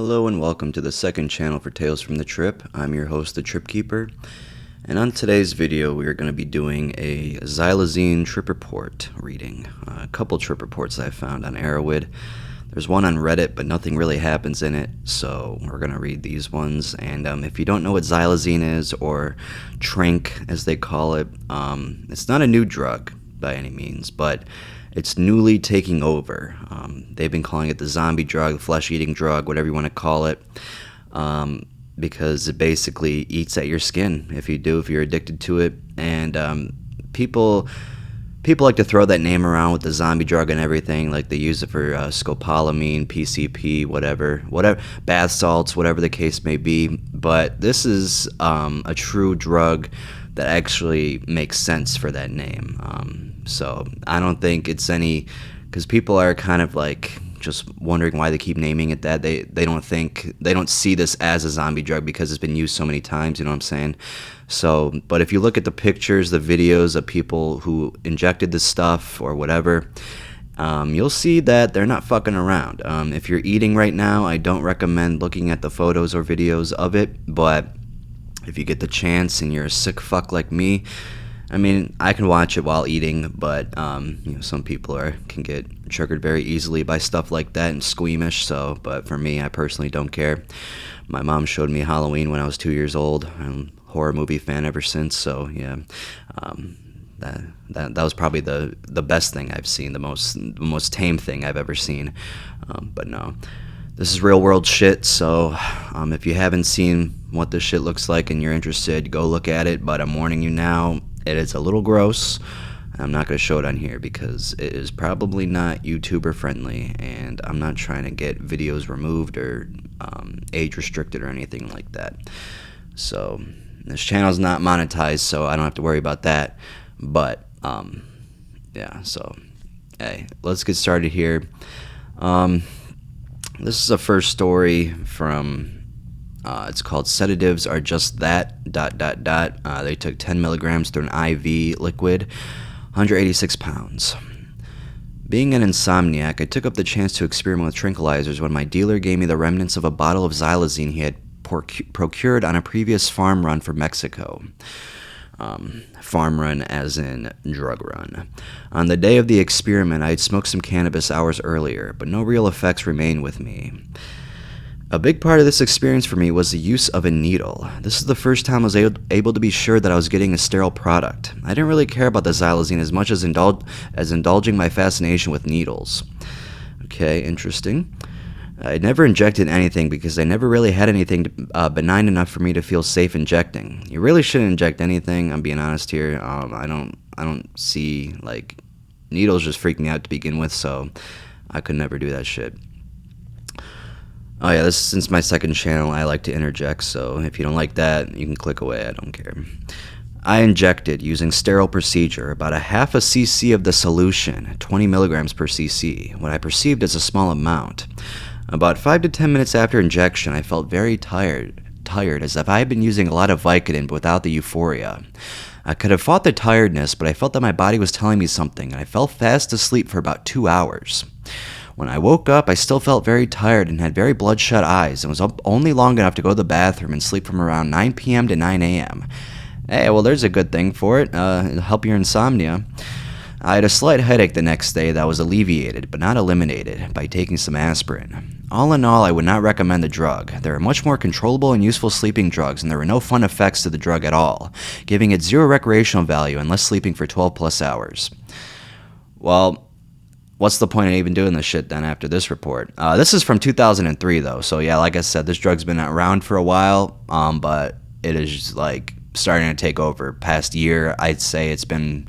Hello and welcome to the second channel for Tales from the Trip. I'm your host, the Trip Keeper, and on today's video we are going to be doing a Xylazine trip report reading. A couple trip reports that I found on Erowid. There's one on Reddit, but nothing really happens in it, so we're going to read these ones. And if you don't know what Xylazine is, or Tranq as they call it, it's not a new drug by any means, but it's newly taking over. They've been calling it the zombie drug, the flesh-eating drug, whatever you want to call it, because it basically eats at your skin if you're addicted to it. And people like to throw that name around with the zombie drug and everything. Like they use it for scopolamine, PCP, whatever, bath salts, whatever the case may be. But this is a true drug that actually makes sense for that name. So I don't think it's any, because people are kind of like just wondering why they keep naming it that. They don't see this as a zombie drug because it's been used so many times, you know what I'm saying? So, but if you look at the pictures, the videos of people who injected this stuff or whatever, you'll see that they're not fucking around. If you're eating right now, I don't recommend looking at the photos or videos of it, but if you get the chance and you're a sick fuck like me, I mean, I can watch it while eating, but some people can get triggered very easily by stuff like that and squeamish. So, but for me, I personally don't care. My mom showed me Halloween when I was 2 years old. I'm a horror movie fan ever since. So yeah, that was probably the best thing I've seen, the most tame thing I've ever seen. But no, this is real world shit. So if you haven't seen what this shit looks like and you're interested, go look at it. But I'm warning you now. It is a little gross. I'm not going to show it on here because it is probably not YouTuber friendly, and I'm not trying to get videos removed or age restricted or anything like that. So this channel is not monetized, so I don't have to worry about that. But yeah, so hey, let's get started here. This is the first story from it's called Sedatives Are Just That, ... They took 10 milligrams through an IV liquid, 186 pounds. Being an insomniac, I took up the chance to experiment with tranquilizers when my dealer gave me the remnants of a bottle of Xylazine he had procured on a previous farm run for Mexico. Farm run as in drug run. On the day of the experiment, I had smoked some cannabis hours earlier, but no real effects remained with me. A big part of this experience for me was the use of a needle. This is the first time I was able to be sure that I was getting a sterile product. I didn't really care about the Xylazine as much as indulging my fascination with needles. Okay, interesting. I never injected anything because I never really had anything benign enough for me to feel safe injecting. You really shouldn't inject anything, I'm being honest here. I don't see, like, needles just freak me out to begin with, so I could never do that shit. Oh yeah, since my second channel, I like to interject, so if you don't like that, you can click away, I don't care. I injected, using sterile procedure, about a half a cc of the solution, 20 milligrams per cc, what I perceived as a small amount. About 5 to 10 minutes after injection, I felt very tired, as if I had been using a lot of Vicodin but without the euphoria. I could have fought the tiredness, but I felt that my body was telling me something, and I fell fast asleep for about 2 hours. When I woke up, I still felt very tired and had very bloodshot eyes and was up only long enough to go to the bathroom and sleep from around 9 p.m. to 9 a.m. Hey, well, there's a good thing for it. It'll help your insomnia. I had a slight headache the next day that was alleviated, but not eliminated, by taking some aspirin. All in all, I would not recommend the drug. There are much more controllable and useful sleeping drugs, and there were no fun effects to the drug at all, giving it zero recreational value unless sleeping for 12 plus hours. Well, what's the point of even doing this shit then after this report? This is from 2003 though, so yeah, like I said, this drug's been around for a while, but it is like starting to take over. Past year, I'd say it's been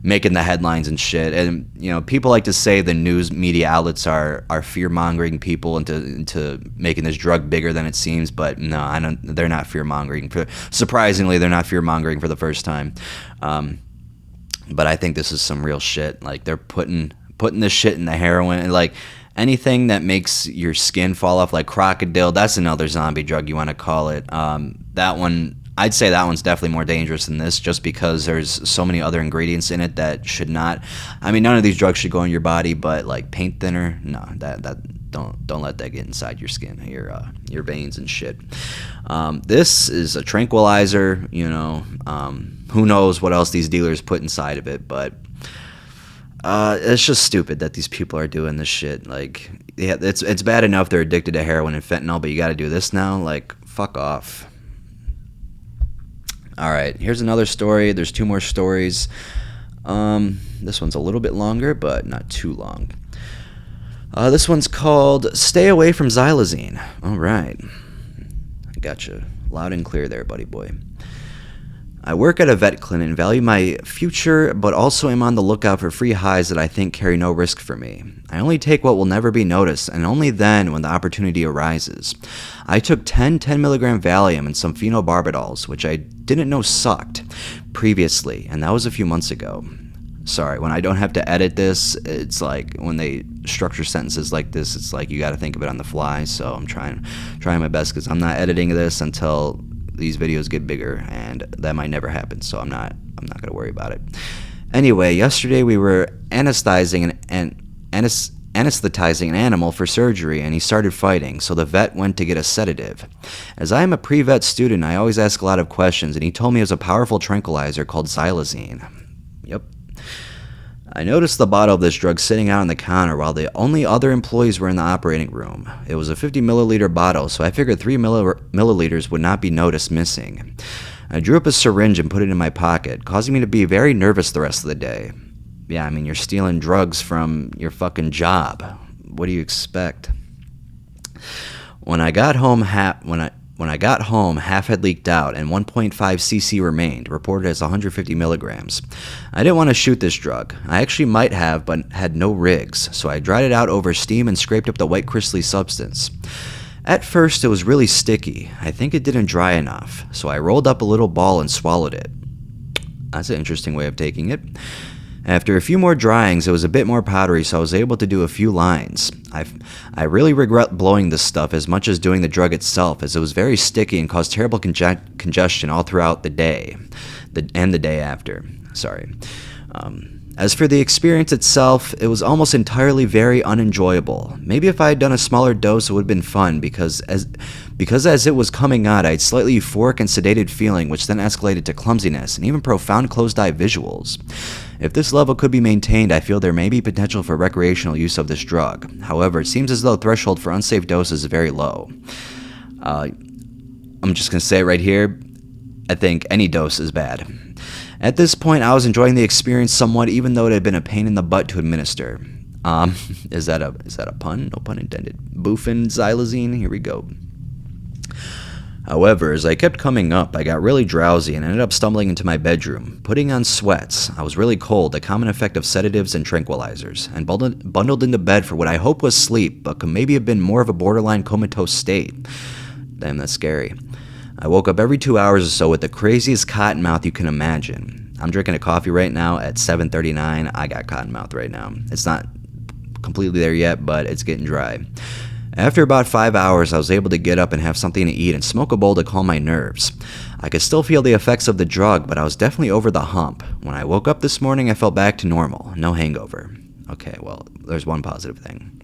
making the headlines and shit. And people like to say the news media outlets are fear-mongering people into making this drug bigger than it seems, but no, they're not fear-mongering. Surprisingly, they're not fear-mongering for the first time. But I think this is some real shit. Like, they're putting this shit in the heroin, and like anything that makes your skin fall off, like crocodile, that's another zombie drug, you want to call it. That one, I'd say that one's definitely more dangerous than this, just because there's so many other ingredients in it that should not. I mean, none of these drugs should go in your body, but like paint thinner, no, that don't let that get inside your skin, your veins and shit. This is a tranquilizer. Who knows what else these dealers put inside of it, but it's just stupid that these people are doing this shit. Like, yeah, it's bad enough they're addicted to heroin and fentanyl, but you got to do this now. Like, fuck off. All right, here's another story. There's 2 more stories. This one's a little bit longer, but not too long. This one's called Stay Away from Xylazine. All right. I got you loud and clear there, buddy boy. I work at a vet clinic and value my future, but also am on the lookout for free highs that I think carry no risk for me. I only take what will never be noticed, and only then when the opportunity arises. I took 10 10-milligram Valium and some phenobarbital, which I didn't know sucked previously, and that was a few months ago. Sorry, when I don't have to edit this, it's like when they structure sentences like this, it's like you got to think of it on the fly, so I'm trying my best because I'm not editing this until these videos get bigger, and that might never happen, so I'm not going to worry about it. Anyway, yesterday we were anesthetizing an animal for surgery, and he started fighting, so the vet went to get a sedative. As I am a pre-vet student, I always ask a lot of questions, and he told me it was a powerful tranquilizer called Xylazine. Yep. I noticed the bottle of this drug sitting out on the counter while the only other employees were in the operating room. It was a 50 milliliter bottle, so I figured 3 milliliters would not be noticed missing. I drew up a syringe and put it in my pocket, causing me to be very nervous the rest of the day. Yeah, I mean, you're stealing drugs from your fucking job. What do you expect? When I got home, half had leaked out and 1.5 cc remained, reported as 150 milligrams. I didn't want to shoot this drug. I actually might have, but had no rigs, so I dried it out over steam and scraped up the white crystally substance. At first, it was really sticky. I think it didn't dry enough, so I rolled up a little ball and swallowed it. That's an interesting way of taking it. After a few more dryings, it was a bit more powdery, so I was able to do a few lines. I really regret blowing this stuff as much as doing the drug itself, as it was very sticky and caused terrible congestion all throughout the day, and the day after. Sorry. As for the experience itself, it was almost entirely very unenjoyable. Maybe if I had done a smaller dose, it would have been fun, because as it was coming out, I had slightly euphoric and sedated feeling, which then escalated to clumsiness and even profound closed-eye visuals. If this level could be maintained, I feel there may be potential for recreational use of this drug. However, it seems as though the threshold for unsafe doses is very low. I'm just going to say it right here, I think any dose is bad. At this point, I was enjoying the experience somewhat, even though it had been a pain in the butt to administer. Is that a pun? No pun intended. Boofin Xylazine? Here we go. However, as I kept coming up, I got really drowsy and ended up stumbling into my bedroom, putting on sweats. I was really cold, a common effect of sedatives and tranquilizers, and bundled into bed for what I hope was sleep, but could maybe have been more of a borderline comatose state. Damn, that's scary. I woke up every 2 hours or so with the craziest cotton mouth you can imagine. I'm drinking a coffee right now at 7:39. I got cotton mouth right now. It's not completely there yet, but it's getting dry. After about 5 hours, I was able to get up and have something to eat and smoke a bowl to calm my nerves. I could still feel the effects of the drug, but I was definitely over the hump. When I woke up this morning, I felt back to normal. No hangover. Okay, well, there's one positive thing.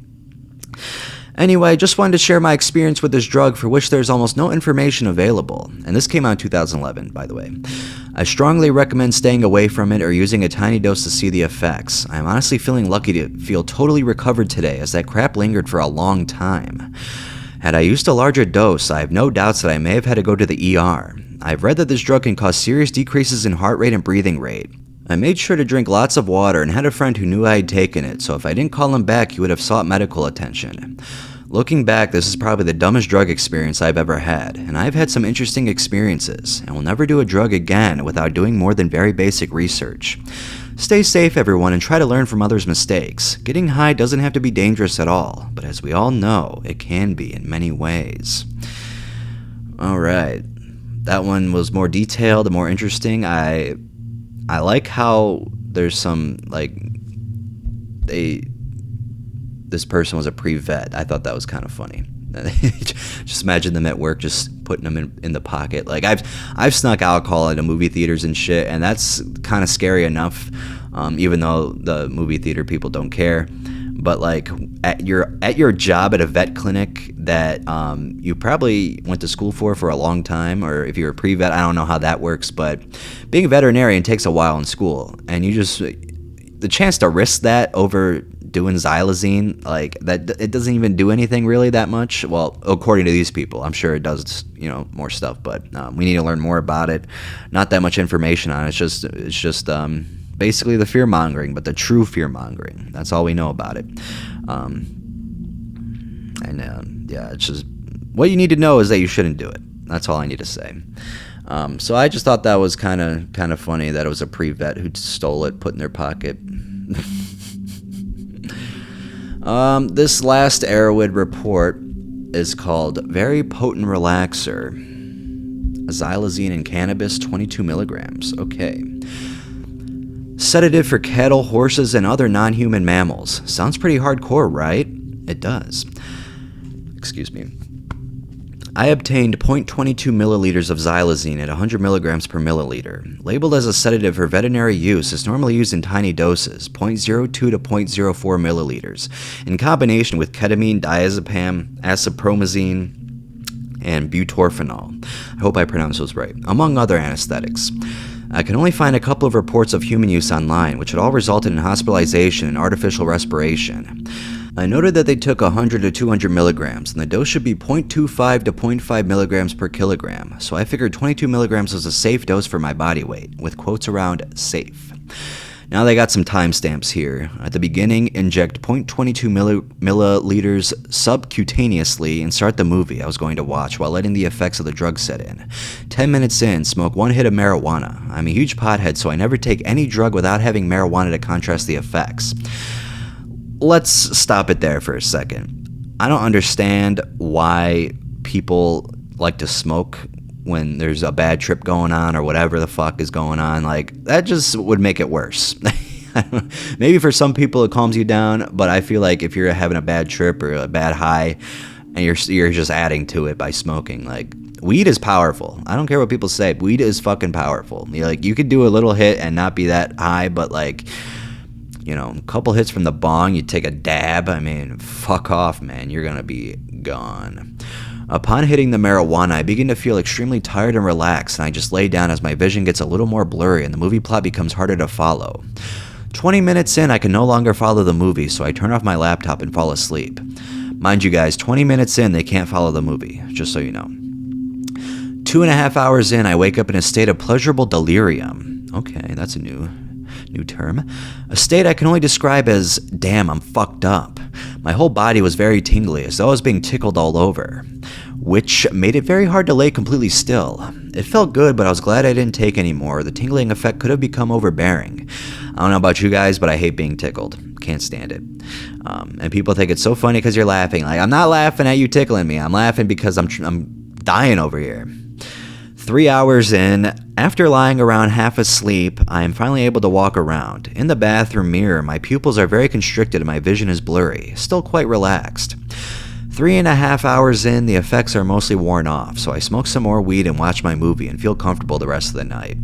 Anyway, just wanted to share my experience with this drug, for which there's almost no information available. And this came out in 2011, by the way. I strongly recommend staying away from it or using a tiny dose to see the effects. I'm honestly feeling lucky to feel totally recovered today, as that crap lingered for a long time. Had I used a larger dose, I have no doubts that I may have had to go to the ER. I've read that this drug can cause serious decreases in heart rate and breathing rate. I made sure to drink lots of water and had a friend who knew I had taken it, so if I didn't call him back, he would have sought medical attention. Looking back, this is probably the dumbest drug experience I've ever had, and I've had some interesting experiences, and will never do a drug again without doing more than very basic research. Stay safe, everyone, and try to learn from others' mistakes. Getting high doesn't have to be dangerous at all, but as we all know, it can be in many ways. Alright, that one was more detailed and more interesting. I like how there's some, this person was a pre-vet. I thought that was kind of funny. Just imagine them at work, just putting them in the pocket. Like I've snuck alcohol into movie theaters and shit, and that's kind of scary enough. Even though the movie theater people don't care, but like at your job at a vet clinic that you probably went to school for a long time, or if you're a pre-vet, I don't know how that works, but being a veterinarian takes a while in school, and the chance to risk that over doing xylazine, like that, it doesn't even do anything really that much. Well, according to these people, I'm sure it does, more stuff, but we need to learn more about it. Not that much information on it. It's just basically the fear mongering, but the true fear mongering. That's all we know about it. Yeah, it's just what you need to know is that you shouldn't do it. That's all I need to say. So I just thought that was kind of funny that it was a pre-vet who stole it, put in their pocket. This last Erowid report is called Very Potent Relaxer. Xylazine and cannabis, 22 milligrams. Okay. Sedative for cattle, horses, and other non-human mammals. Sounds pretty hardcore, right? It does. Excuse me. I obtained 0.22 milliliters of xylazine at 100 milligrams per milliliter. Labeled as a sedative for veterinary use, it's normally used in tiny doses, 0.02 to 0.04 milliliters, in combination with ketamine, diazepam, acipromazine, and butorphanol. I hope I pronounced those right, among other anesthetics. I can only find a couple of reports of human use online, which had all resulted in hospitalization and artificial respiration. I noted that they took 100 to 200 milligrams, and the dose should be 0.25 to 0.5 milligrams per kilogram, so I figured 22 milligrams was a safe dose for my body weight, with quotes around safe. Now they got some timestamps here. At the beginning, inject 0.22 milliliters subcutaneously and start the movie I was going to watch while letting the effects of the drug set in. 10 minutes in, smoke one hit of marijuana. I'm a huge pothead, so I never take any drug without having marijuana to contrast the effects. Let's stop it there for a second. I don't understand why people like to smoke when there's a bad trip going on or whatever the fuck is going on. Like, that just would make it worse. Maybe for some people it calms you down, but I feel like if you're having a bad trip or a bad high and you're just adding to it by smoking, like, weed is powerful. I don't care what people say. Weed is fucking powerful. You could do a little hit and not be that high, but like, a couple hits from the bong, you take a dab, I mean, fuck off, man, you're gonna be gone. Upon hitting the marijuana, I begin to feel extremely tired and relaxed, and I just lay down as my vision gets a little more blurry and the movie plot becomes harder to follow. 20 minutes in, I can no longer follow the movie, so I turn off my laptop and fall asleep. Mind you guys, 20 minutes in, they can't follow the movie, just so you know. 2.5 hours in, I wake up in a state of pleasurable delirium. Okay, that's a new term. A state I can only describe as, damn, I'm fucked up. My whole body was very tingly, as though I was being tickled all over, which made it very hard to lay completely still. It felt good, but I was glad I didn't take any more. The tingling effect could have become overbearing. I don't know about you guys, but I hate being tickled. Can't stand it. And people think it's so funny because you're laughing. Like, I'm not laughing at you tickling me. I'm laughing because I'm dying over here. 3 hours in, after lying around half asleep, I am finally able to walk around. In the bathroom mirror, my pupils are very constricted and my vision is blurry, still quite relaxed. 3.5 hours in, the effects are mostly worn off, so I smoke some more weed and watch my movie and feel comfortable the rest of the night.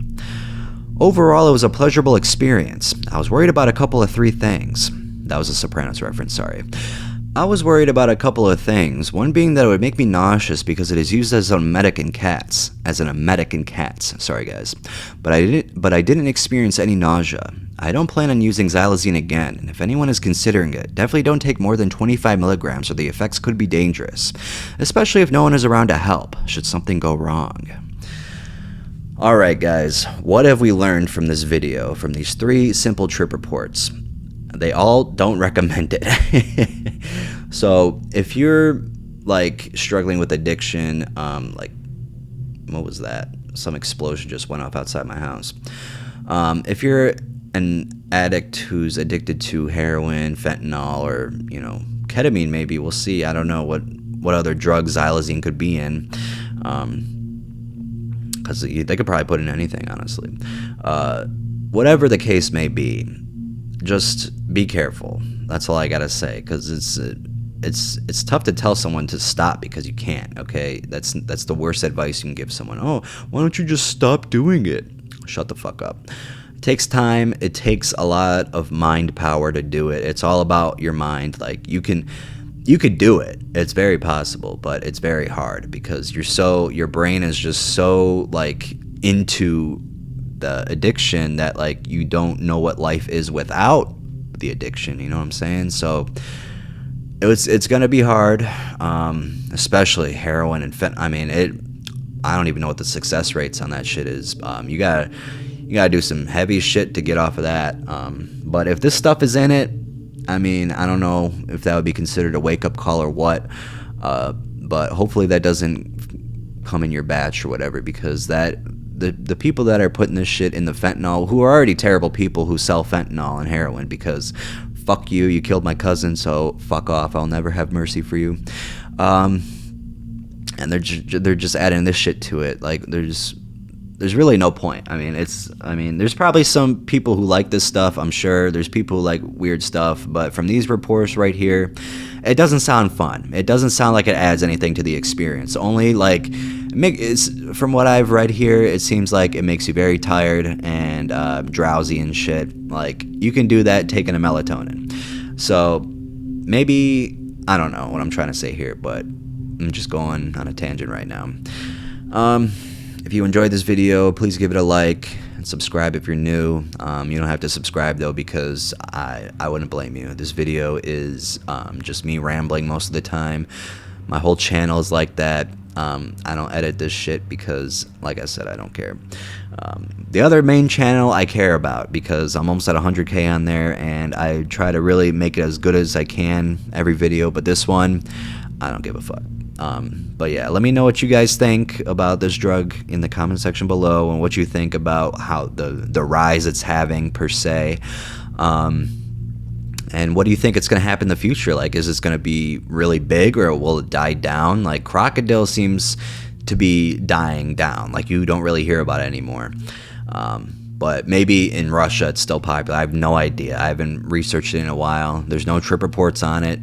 Overall, it was a pleasurable experience. I was worried about a couple of three things. That was a Sopranos reference, sorry. I was worried about a couple of things, one being that it would make me nauseous because it is used as an emetic in cats. Sorry guys. But I didn't experience any nausea. I don't plan on using xylazine again, and if anyone is considering it, definitely don't take more than 25 milligrams or the effects could be dangerous, especially if no one is around to help, should something go wrong. Alright guys, what have we learned from this video, from these 3 simple trip reports? They all don't recommend it. So if you're like struggling with addiction, like what was that? Some explosion just went off outside my house. If you're an addict who's addicted to heroin, fentanyl, or ketamine, maybe, we'll see. I don't know what other drug xylazine could be in, because they could probably put in anything, honestly. Whatever the case may be, just be careful. That's all I gotta say, because it's tough to tell someone to stop because you can't. Okay, that's the worst advice you can give someone. Oh, why don't you just stop doing it? Shut the fuck up. It takes time. It takes a lot of mind power to do it. It's all about your mind. Like you could do it. It's very possible, but it's very hard because your brain is just so like into the addiction that like you don't know what life is without the addiction. You know what I'm saying? So it's gonna be hard, especially heroin and fentanyl. I mean, I don't even know what the success rates on that shit is. You gotta do some heavy shit to get off of that. But if this stuff is in it, I mean, I don't know if that would be considered a wake-up call or what, but hopefully that doesn't come in your batch or whatever, because the people that are putting this shit in the fentanyl, who are already terrible people who sell fentanyl and heroin, because fuck you, you killed my cousin, so fuck off, I'll never have mercy for you. And they're just adding this shit to it. Like there's really no point. I mean, there's probably some people who like this stuff. I'm sure there's people who like weird stuff, but from these reports right here, it doesn't sound fun. It doesn't sound like it adds anything to the experience. Only like, from what I've read here, it seems like it makes you very tired and drowsy and shit. Like you can do that taking a melatonin. So maybe, I don't know what I'm trying to say here, but I'm just going on a tangent right now. If you enjoyed this video, please give it a like and subscribe if you're new. You don't have to subscribe though, because I wouldn't blame you. This video is just me rambling most of the time. My whole channel is like that. I don't edit this shit because, like I said, I don't care. The other main channel I care about, because I'm almost at 100K on there, and I try to really make it as good as I can every video, but this one, I don't give a fuck. But yeah, let me know what you guys think about this drug in the comment section below, and what you think about how the rise it's having per se. And what do you think it's going to happen in the future? Like, is this going to be really big, or will it die down? Like, crocodile seems to be dying down. Like, you don't really hear about it anymore. But maybe in Russia it's still popular. I have no idea. I haven't researched it in a while. There's no trip reports on it.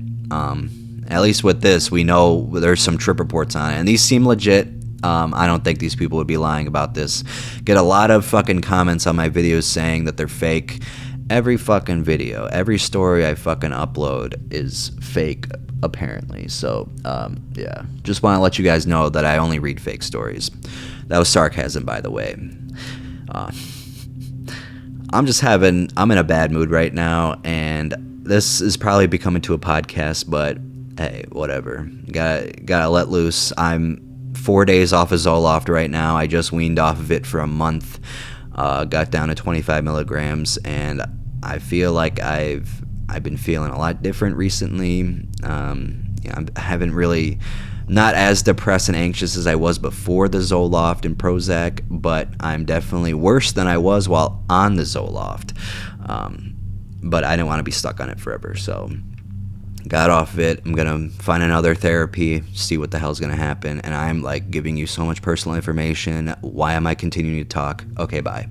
At least with this, we know there's some trip reports on it, and these seem legit. I don't think these people would be lying about this. Get a lot of fucking comments on my videos saying that they're fake. Every fucking video, every story I fucking upload is fake, apparently. So, yeah. Just want to let you guys know that I only read fake stories. That was sarcasm, by the way. I'm in a bad mood right now, and this is probably becoming to a podcast, but hey, whatever. Gotta let loose. I'm 4 days off of Zoloft right now. I just weaned off of it for a month. Got down to 25 milligrams, and I feel like I've been feeling a lot different recently. I haven't really, not as depressed and anxious as I was before the Zoloft and Prozac, but I'm definitely worse than I was while on the Zoloft. But I didn't want to be stuck on it forever, so got off of it. I'm gonna find another therapy, see what the hell's gonna happen, and I'm like giving you so much personal information. Why am I continuing to talk? Okay, bye.